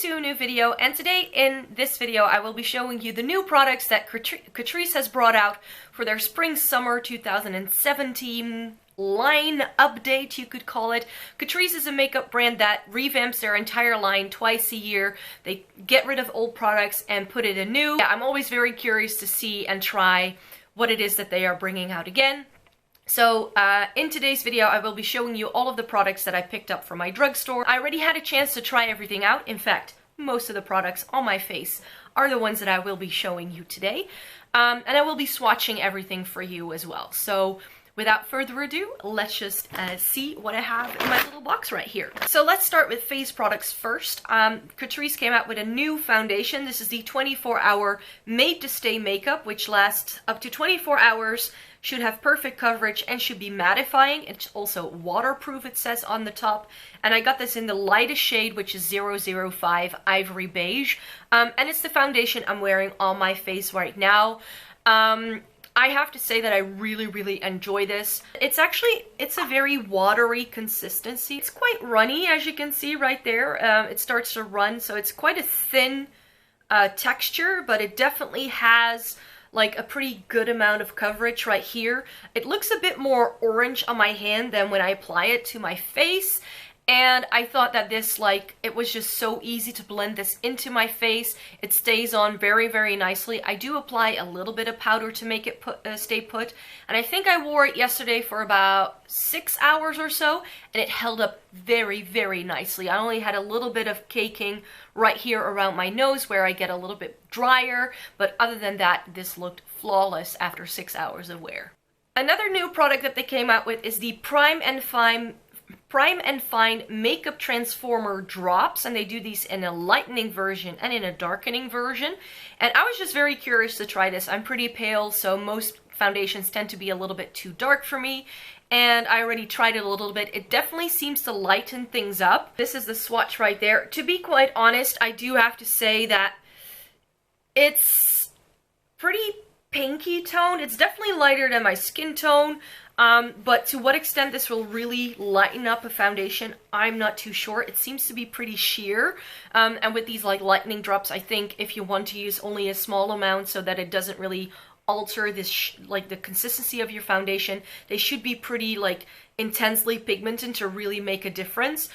to a new video, and today in this video I will be showing you the new products that Catrice has brought out for their Spring-Summer 2017 line update, you could call it. Catrice is a makeup brand that revamps their entire line twice a year. They get rid of old products and put it in new. I'm always very curious to see and try what it is that they are bringing out again. So in today's video, I will be showing you all of the products that I picked up from my drugstore. I already had a chance to try everything out. In fact, most of the products on my face are the ones that I will be showing you today. And I will be swatching everything for you as well. So without further ado, let's just see what I have in my little box right here. So let's start with face products first. Catrice came out with a new foundation. This is the 24-hour Made to Stay makeup, which lasts up to 24 hours. Should have perfect coverage and should be mattifying. It's also waterproof, it says on the top. And I got this in the lightest shade, which is 005 Ivory Beige. And it's the foundation I'm wearing on my face right now. I have to say that I really enjoy this. It's a very watery consistency. It's quite runny, as you can see right there. It starts to run, so it's quite a thin texture, but it definitely has like a pretty good amount of coverage right here. It looks a bit more orange on my hand than when I apply it to my face. And I thought that this, it was just so easy to blend this into my face. It stays on very nicely. I do apply a little bit of powder to make it stay put. And I think I wore it yesterday for about 6 hours or so. And it held up very nicely. I only had a little bit of caking right here around my nose where I get a little bit drier. But other than that, this looked flawless after 6 hours of wear. Another new product that they came out with is the Prime and Fine Makeup Transformer Drops, and they do these in a lightening version and in a darkening version. And I was just very curious to try this. I'm pretty pale, so most foundations tend to be a little bit too dark for me. And I already tried it a little bit. It definitely seems to lighten things up. This is the swatch right there. To be quite honest, I do have to say that it's pretty pinky toned. It's definitely lighter than my skin tone. But to what extent this will really lighten up a foundation, I'm not too sure. It seems to be pretty sheer. And with these lightening drops, I think if you want to use only a small amount so that it doesn't really alter this the consistency of your foundation, they should be pretty intensely pigmented to really make a difference.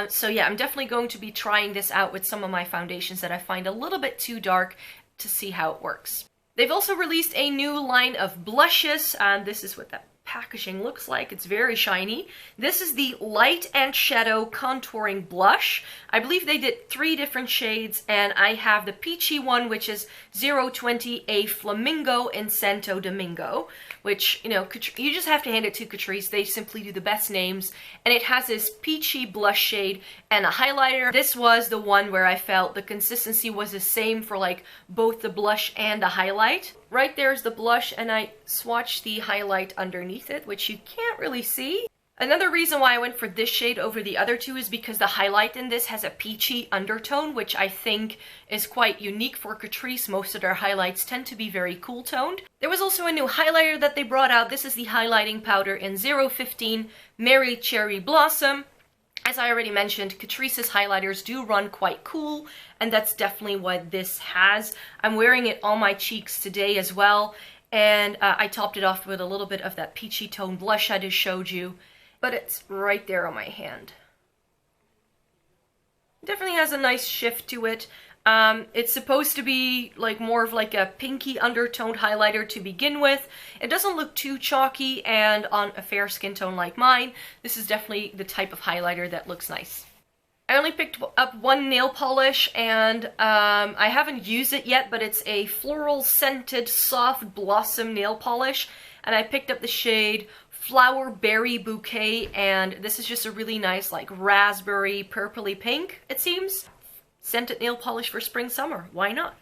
So yeah, I'm definitely going to be trying this out with some of my foundations that I find a little bit too dark to see how it works. They've also released a new line of blushes, and this is what that packaging looks like. It's very shiny. This is the Light and Shadow Contouring Blush. I believe they did 3 different shades, and I have the peachy one, which is 020 A Flamingo in Santo Domingo, which, you know, you just have to hand it to Catrice. They simply do the best names, and it has this peachy blush shade and a highlighter. This was the one where I felt the consistency was the same for both the blush and the highlight. Right there's the blush, and I swatched the highlight underneath it, which you can't really see. Another reason why I went for this shade over the other two is because the highlight in this has a peachy undertone, which I think is quite unique for Catrice. Most of their highlights tend to be very cool toned. There was also a new highlighter that they brought out. This is the highlighting powder in 015 Mary Cherry Blossom. As I already mentioned, Catrice's highlighters do run quite cool, and that's definitely what this has. I'm wearing it on my cheeks today as well, and I topped it off with a little bit of that peachy tone blush I just showed you, but it's right there on my hand. It definitely has a nice shift to it. It's supposed to be more of a pinky undertoned highlighter to begin with. It doesn't look too chalky, and on a fair skin tone like mine, this is definitely the type of highlighter that looks nice. I only picked up one nail polish, and I haven't used it yet, but it's a floral scented soft blossom nail polish, and I picked up the shade Flower BerryBouquet, and this is just a really nice raspberry purpley pink, it seems. Scented nail polish for spring summer, why not?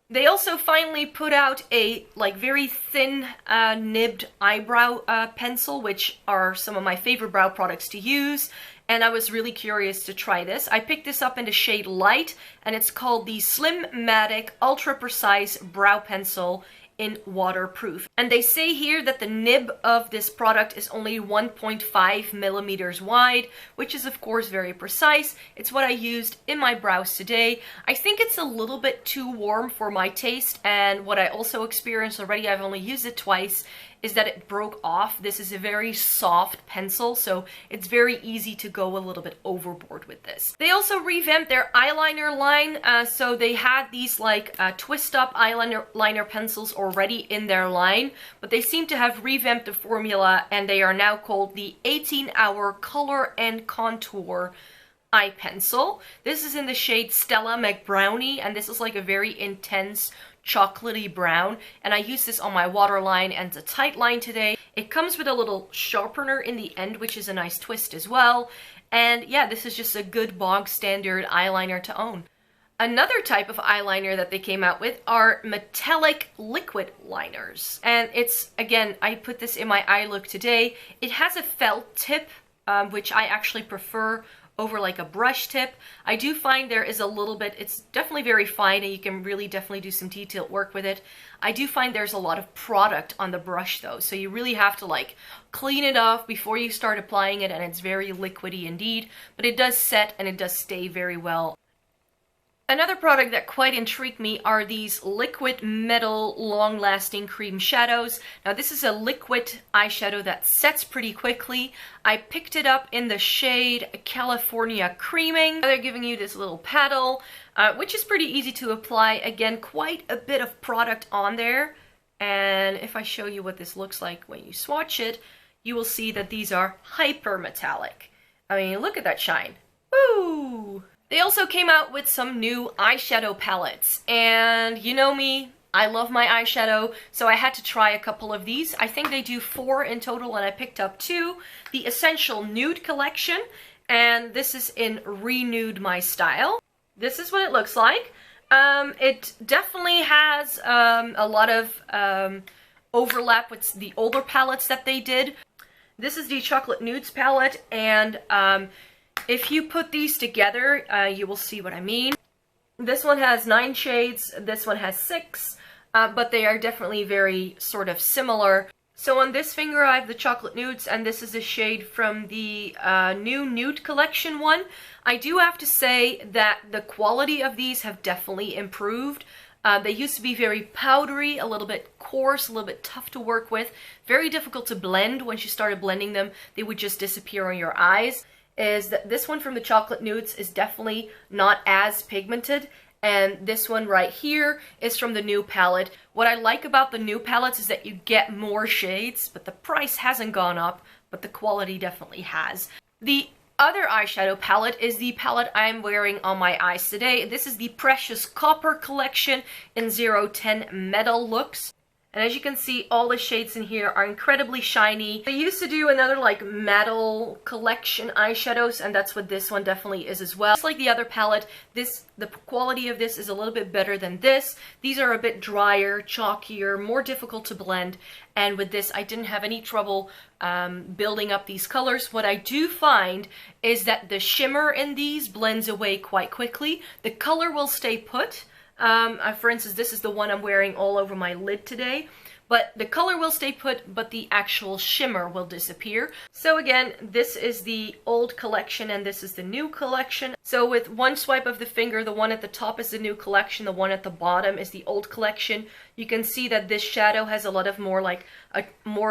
They also finally put out a very thin nibbed eyebrow pencil, which are some of my favorite brow products to use, and I was really curious to try this. I picked this up in the shade Light, and it's called the Slim Matic Ultra Precise Brow Pencil in waterproof. And they say here that the nib of this product is only 1.5 millimeters wide, which is of course very precise. It's what I used in my brows today. I think it's a little bit too warm for my taste, and what I also experienced already, I've only used it twice, is that it broke off. This is a very soft pencil, so it's very easy to go a little bit overboard with this. They also revamped their eyeliner line, so they had these like twist up eyeliner pencils already in their line, but they seem to have revamped the formula, and they are now called the 18-Hour Color and Contour Eye Pencil. This is in the shade Stella McBrownie, and this is like a very intense chocolatey brown, and I use this on my waterline and the tight line today. It comes with a little sharpener in the end, which is a nice twist as well. And yeah, this is just a good bog standard eyeliner to own. Another type of eyeliner that they came out with are metallic liquid liners. And it's, again, I put this in my eye look today. It has a felt tip, which I actually prefer over like a brush tip. I do find there is a little bit, it's definitely very fine and you can really definitely do some detailed work with it. I do find there's a lot of product on the brush though, so you really have to like clean it off before you start applying it, and it's very liquidy indeed, but it does set and it does stay very well. Another product that quite intrigued me are these liquid metal long-lasting cream shadows. Now this is a liquid eyeshadow that sets pretty quickly. I picked it up in the shade California Creaming. They're giving you this little paddle, which is pretty easy to apply. Again, quite a bit of product on there. And if I show you what this looks like when you swatch it, you will see that these are hyper metallic. I mean, look at that shine. Woo! They also came out with some new eyeshadow palettes, and you know me, I love my eyeshadow, so I had to try a couple of these. I think they do 4 in total, and I picked up 2. The Essential Nude collection, and this is in Re-Nude My Style. This is what it looks like. It definitely has a lot of overlap with the older palettes that they did. This is the Chocolate Nudes palette, and if you put these together, you will see what I mean. This one has 9 shades, this one has 6, but they are definitely very sort of similar. So on this finger I have the Chocolate Nudes, and this is a shade from the new Nude collection one. I do have to say that the quality of these have definitely improved. They used to be very powdery, a little bit coarse, a little bit tough to work with, very difficult to blend. Once you started blending them, they would just disappear on your eyes. Is that this one from the Chocolate Nudes is definitely not as pigmented, and this one right here is from the new palette. What I like about the new palettes is that you get more shades, but the price hasn't gone up, but the quality definitely has. The other eyeshadow palette is the palette I'm wearing on my eyes today. This is the Precious Copper collection in 010 Metallux. And as you can see, all the shades in here are incredibly shiny. They used to do another like metal collection eyeshadows, and that's what this one definitely is as well. Just like the other palette, the quality of this is a little bit better than this. These are a bit drier, chalkier, more difficult to blend. And with this, I didn't have any trouble building up these colors. What I do find is that the shimmer in these blends away quite quickly. The color will stay put. For instance, this is the one I'm wearing all over my lid today, but the color will stay put, but the actual shimmer will disappear. So again, this is the old collection and this is the new collection. So with one swipe of the finger, the one at the top is the new collection, the one at the bottom is the old collection. You can see that this shadow has a lot of more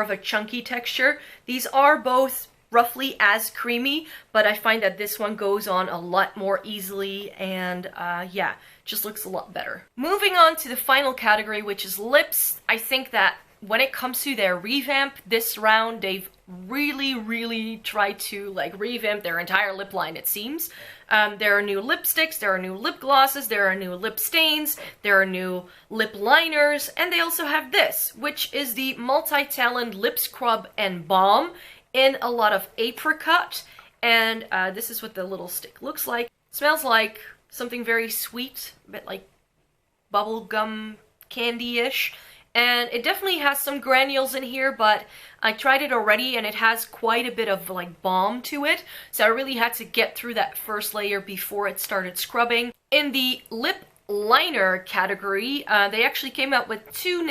of a chunky texture. These are both roughly as creamy, but I find that this one goes on a lot more easily, and yeah, just looks a lot better. Moving on to the final category, which is lips. I think that when it comes to their revamp this round, they've really tried to like revamp their entire lip line, it seems. There are new lipsticks, there are new lip glosses, there are new lip stains, there are new lip liners, and they also have this, which is the Multi-Talent Lip Scrub and Balm in a lot of apricot, and this is what the little stick looks like. Smells like something very sweet, a bit like bubblegum candy-ish, and it definitely has some granules in here, but I tried it already and it has quite a bit of like balm to it, so I really had to get through that first layer before it started scrubbing. In the lip liner category, they actually came out with two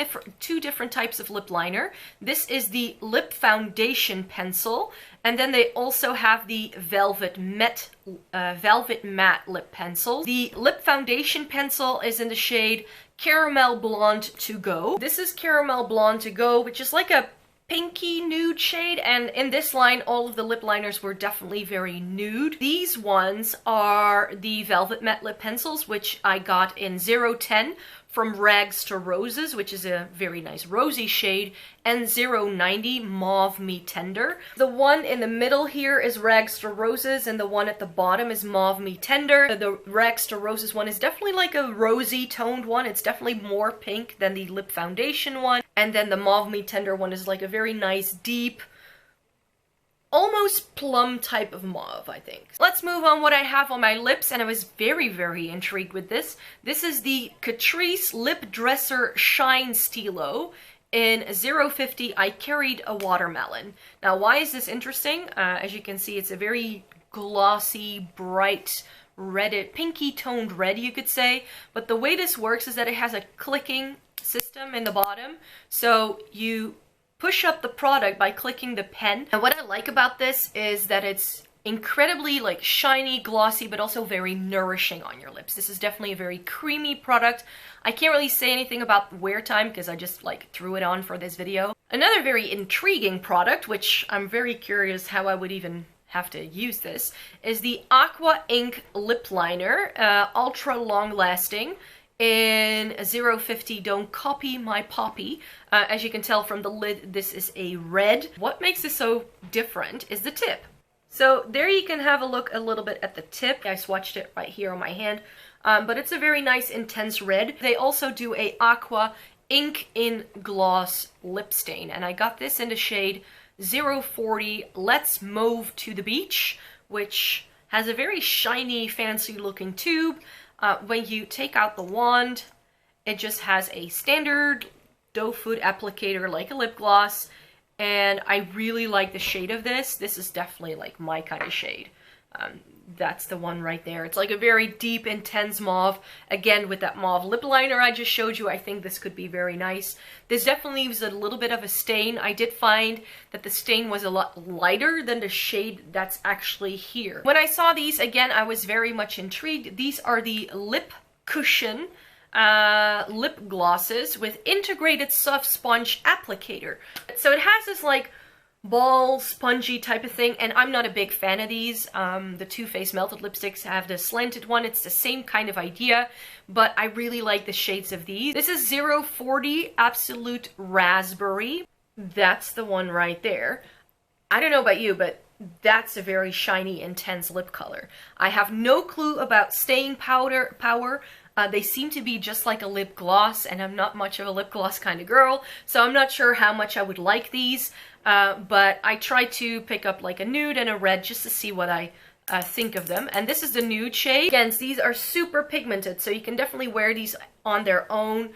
different types of lip liner. This is the Lip Foundation Pencil, and then they also have the Velvet Matte Lip Pencil. The Lip Foundation Pencil is in the shade Caramel Blonde To Go. This is Caramel Blonde To Go, which is like a pinky nude shade, and in this line all of the lip liners were definitely very nude. These ones are the Velvet Matte Lip Pencils, which I got in 010 from Rags to Roses, which is a very nice rosy shade, and 090 Mauve Me Tender. The one in the middle here is Rags to Roses, and the one at the bottom is Mauve Me Tender. The Rags to Roses one is definitely like a rosy toned one. It's definitely more pink than the Lip Foundation one. And then the Mauve Me Tender one is like a very nice, deep, almost plum type of mauve, I think. Let's move on what I have on my lips, and I was very, very intrigued with this. This is the Catrice Lip Dresser Shine Stilo. In 050, I carried a watermelon. Now, why is this interesting? As you can see, it's a very glossy, bright, red, pinky toned red, you could say. But the way this works is that it has a clicking system in the bottom. So you push up the product by clicking the pen. And what I like about this is that it's incredibly like shiny, glossy, but also very nourishing on your lips. This is definitely a very creamy product. I can't really say anything about wear time because I just like threw it on for this video. Another very intriguing product, which I'm very curious how I would even have to use this, is the Aqua Ink Lip Liner, ultra long lasting. In 050, Don't Copy My Poppy. As you can tell from the lid, this is a red. What makes this so different is the tip. So there you can have a look a little bit at the tip. I swatched it right here on my hand, but it's a very nice intense red. They also do a Aqua Ink in Gloss lip stain, and I got this in the shade 040 Let's Move to the Beach, which has a very shiny, fancy looking tube. When you take out the wand, it just has a standard doe foot applicator like a lip gloss, and I really like the shade of this. This is definitely like my kind of shade. That's the one right there. It's like a very deep, intense mauve. Again, with that mauve lip liner I just showed you, I think this could be very nice. This definitely leaves a little bit of a stain. I did find that the stain was a lot lighter than the shade that's actually here. When I saw these, again, I was very much intrigued. These are the Lip Cushion lip glosses with integrated soft sponge applicator. So it has this like ball, spongy type of thing, and I'm not a big fan of these. The Too Faced Melted Lipsticks have the slanted one. It's the same kind of idea, but I really like the shades of these. This is 040 Absolute Raspberry. That's the one right there. I don't know about you, but that's a very shiny, intense lip color. I have no clue about staying power. They seem to be just like a lip gloss, and I'm not much of a lip gloss kind of girl, so I'm not sure how much I would like these. But I tried to pick up like a nude and a red just to see what I think of them. And this is the nude shade. Again, these are super pigmented, so you can definitely wear these on their own.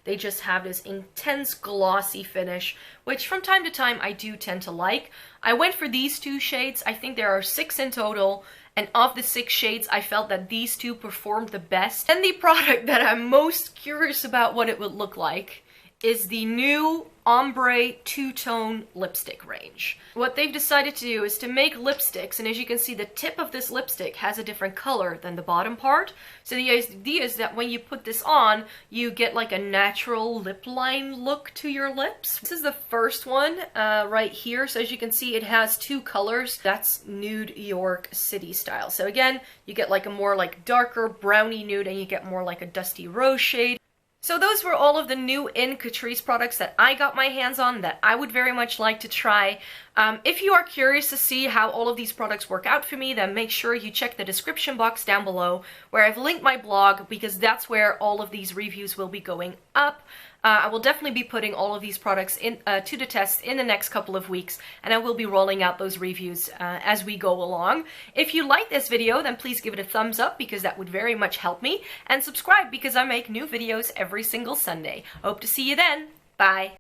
They just have this intense glossy finish, which from time to time I do tend to like. I went for these two shades. I think there are 6 in total, and of the 6 shades, I felt that these two performed the best. And the product that I'm most curious about what it would look like is the new Ombre two-tone lipstick range. What they've decided to do is to make lipsticks, and as you can see, the tip of this lipstick has a different color than the bottom part. So the idea is that when you put this on, you get like a natural lip line look to your lips. This is the first one right here. So as you can see, it has 2 colors. That's Nude York City style. So again, you get like a more like darker brownie nude, and you get more like a dusty rose shade. So those were all of the new in Catrice products that I got my hands on that I would very much like to try. If you are curious to see how all of these products work out for me, then make sure you check the description box down below where I've linked my blog, because that's where all of these reviews will be going up. I will definitely be putting all of these products in to the test in the next couple of weeks, and I will be rolling out those reviews as we go along. If you like this video, then please give it a thumbs up, because that would very much help me, and subscribe because I make new videos every single Sunday. Hope to see you then. Bye!